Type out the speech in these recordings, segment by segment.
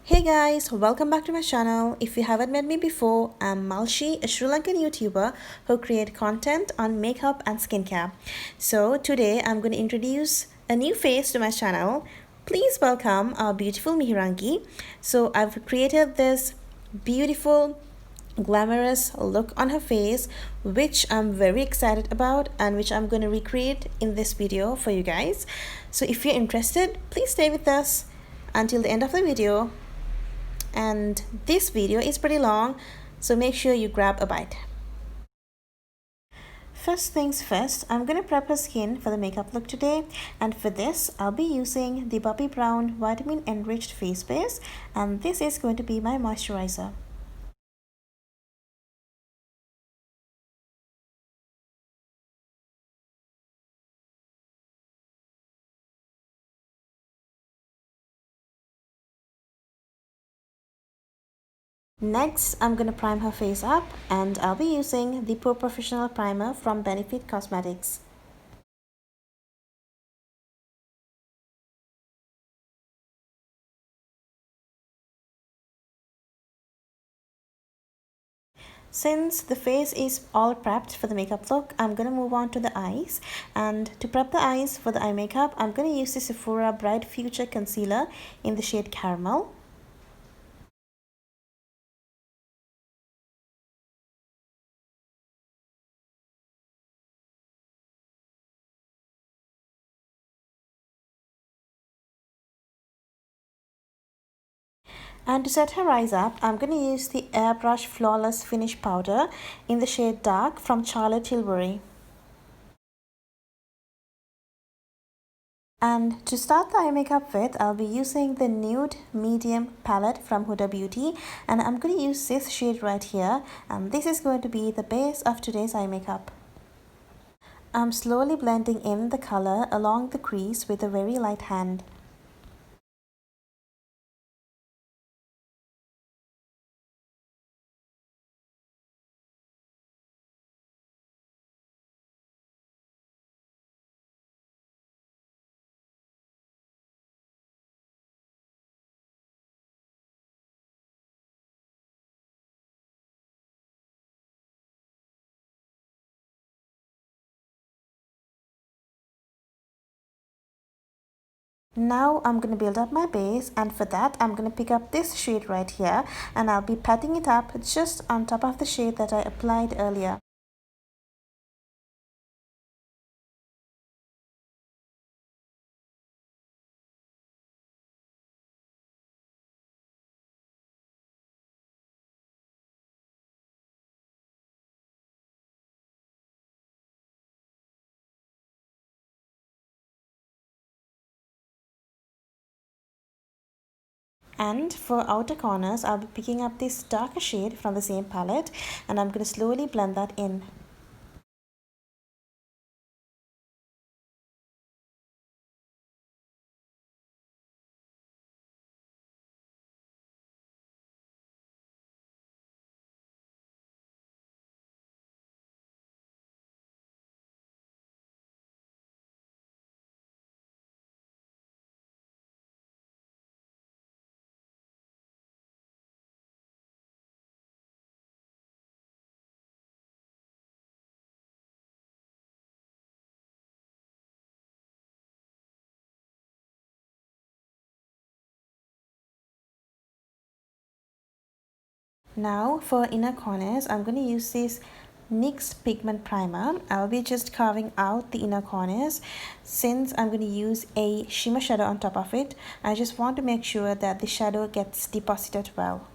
Hey guys, welcome back to my channel. If you haven't met me before, I'm Malshi, a Sri Lankan YouTuber who create content on makeup and skincare. So today I'm going to introduce a new face to my channel. Please welcome our beautiful Mihirangi. So I've created this beautiful glamorous look on her face, which I'm very excited about and which I'm going to recreate in this video for you guys. So if you're interested, please stay with us until the end of the video. And this video is pretty long, so make sure you grab a bite. First things first, I'm going to prep her skin for the makeup look today, and for this I'll be using the Bobbi Brown vitamin enriched face base, and this is going to be my moisturizer. Next, I'm going to prime her face up, and I'll be using the Pro Professional Primer from Benefit Cosmetics. Since the face is all prepped for the makeup look, I'm going to move on to the eyes. And to prep the eyes for the eye makeup, I'm going to use the Sephora Bright Future Concealer in the shade Caramel. And to set her eyes up, I'm going to use the Airbrush Flawless Finish Powder in the shade Dark from Charlotte Tilbury. And to start the eye makeup with, I'll be using the Nude Medium palette from Huda Beauty, and I'm going to use this shade right here, and this is going to be the base of today's eye makeup. I'm slowly blending in the color along the crease with a very light hand. Now I'm going to build up my base, and for that I'm going to pick up this shade right here, and I'll be patting it up just on top of the shade that I applied earlier. And for outer corners, I'll be picking up this darker shade from the same palette, and I'm going to slowly blend that in. Now for inner corners, I'm going to use this NYX pigment primer. I'll be just carving out the inner corners. Since I'm going to use a shimmer shadow on top of it, I just want to make sure that the shadow gets deposited well.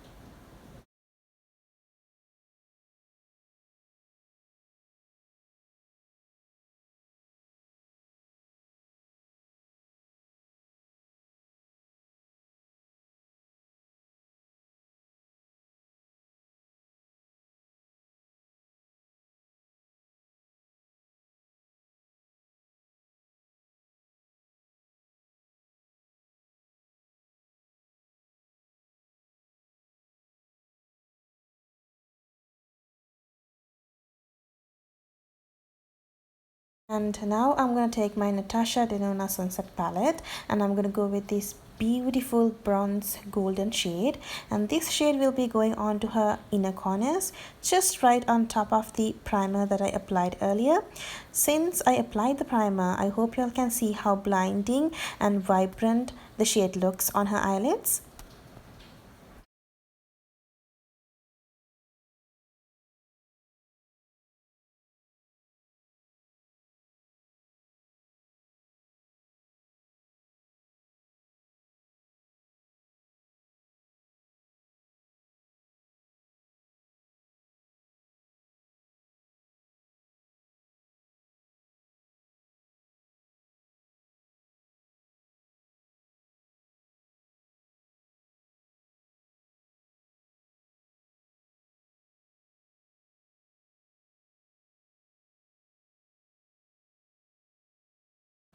And now I'm going to take my Natasha Denona Sunset palette and I'm going to go with this beautiful bronze golden shade, and this shade will be going on to her inner corners just right on top of the primer that I applied earlier. Since I applied the primer, I hope you all can see how blinding and vibrant the shade looks on her eyelids.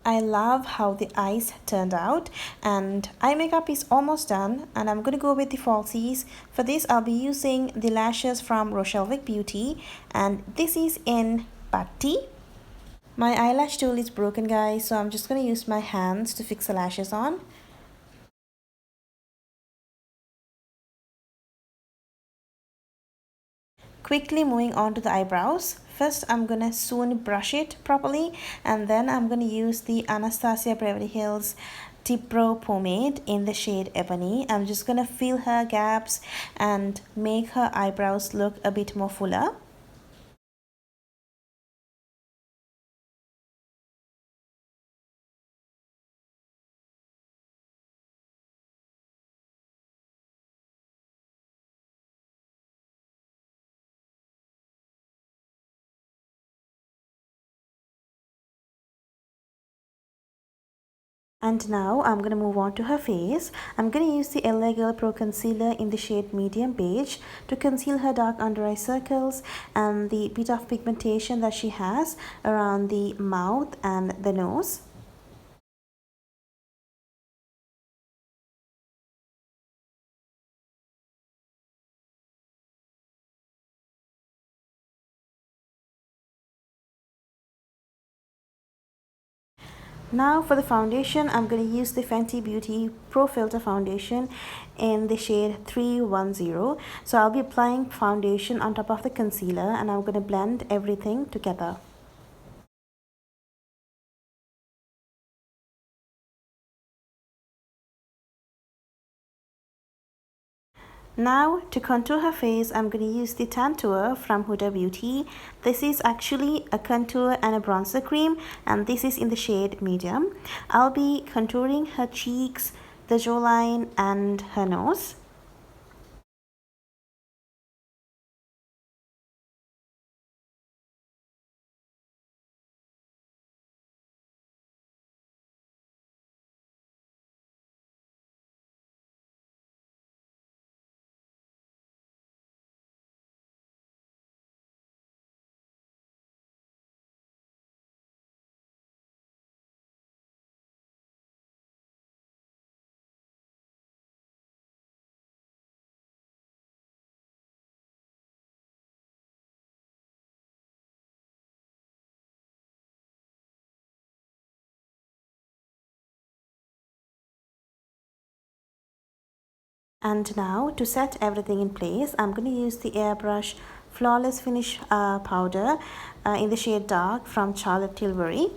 I love how the eyes turned out, and eye makeup is almost done, and I'm going to go with the falsies. For this I'll be using the lashes from Rochelle Beauty, and this is in Patti. My eyelash tool is broken, guys, so I'm just going to use my hands to fix the lashes on. Quickly moving on to the eyebrows. First I'm gonna soon brush it properly, and then I'm gonna use the Anastasia Beverly Hills Tip Pro pomade in the shade Ebony. I'm just gonna fill her gaps and make her eyebrows look a bit more fuller. And now I'm going to move on to her face. I'm going to use the LA Girl Pro Concealer in the shade Medium Beige to conceal her dark under eye circles and the bit of pigmentation that she has around the mouth and the nose. Now for the foundation, I'm going to use the Fenty Beauty Pro Filter Foundation in the shade 310. So I'll be applying foundation on top of the concealer, and I'm going to blend everything together. Now to contour her face, I'm going to use the Tantour from Huda Beauty. This is actually a contour and a bronzer cream, and this is in the shade Medium. I'll be contouring her cheeks, the jawline and her nose. And now to set everything in place, I'm going to use the airbrush flawless finish powder in the shade dark from Charlotte Tilbury.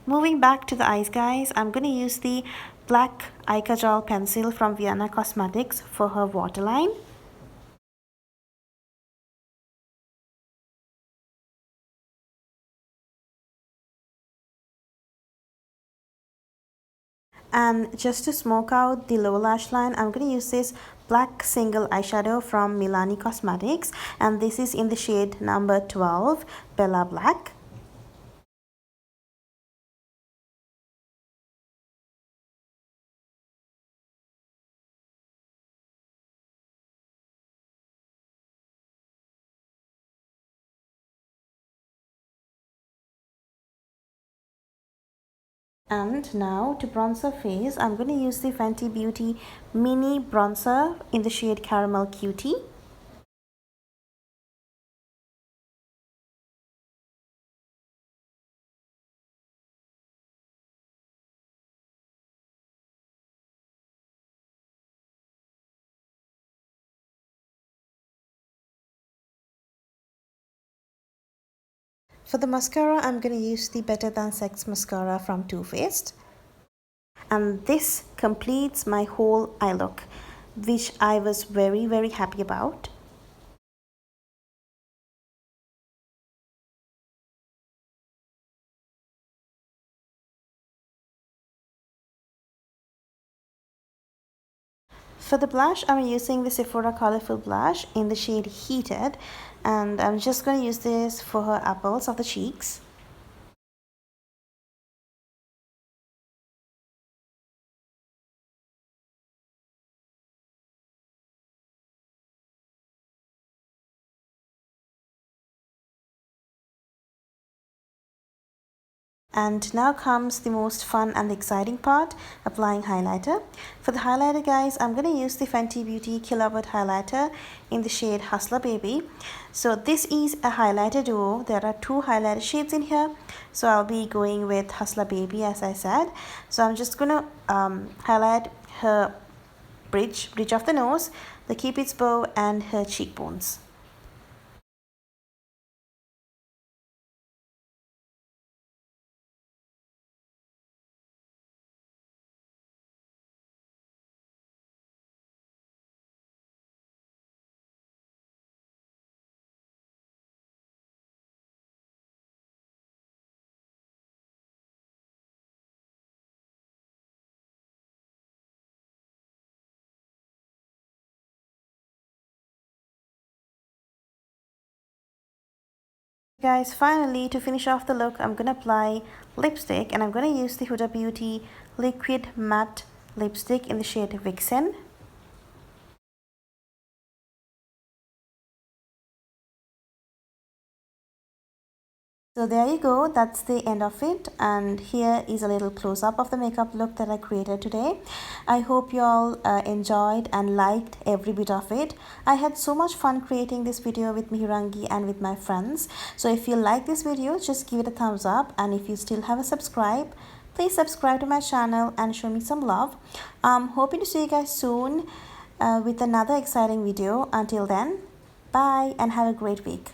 Moving back to the eyes, guys, I'm going to use the black eye kajal pencil from Vienna Cosmetics for her waterline. And just to smoke out the lower lash line, I'm going to use this black single eyeshadow from Milani Cosmetics, and this is in the shade number 12, Bella Black. And now to bronze her face, I'm going to use the Fenty Beauty Mini Bronzer in the shade Caramel Cutie. For the mascara, I'm going to use the Better Than Sex mascara from Too Faced. And this completes my whole eye look, which I was very happy about. For the blush, I'm using the Sephora Colorful Blush in the shade Heated, and I'm just going to use this for her apples of the cheeks. And now comes the most fun and exciting part, applying highlighter. For the highlighter, guys, I'm going to use the Fenty Beauty Kilowatt highlighter in the shade Hustler Baby. So this is a highlighter duo. There are two highlighter shades in here. So I'll be going with Hustler Baby, as I said. So I'm just going to highlight her bridge of the nose, the Cupid's bow, and her cheekbones. Guys, finally, to finish off the look, I'm gonna apply lipstick, and I'm gonna use the Huda Beauty Liquid Matte Lipstick in the shade Vixen. So there you go, that's the end of it, and here is a little close-up of the makeup look that I created today. I hope you all enjoyed and liked every bit of it. I had so much fun creating this video with Mihirangi and with my friends. So if you like this video, just give it a thumbs up, and if you still haven't subscribed, please subscribe to my channel and show me some love. I'm hoping to see you guys soon with another exciting video. Until then, bye and have a great week.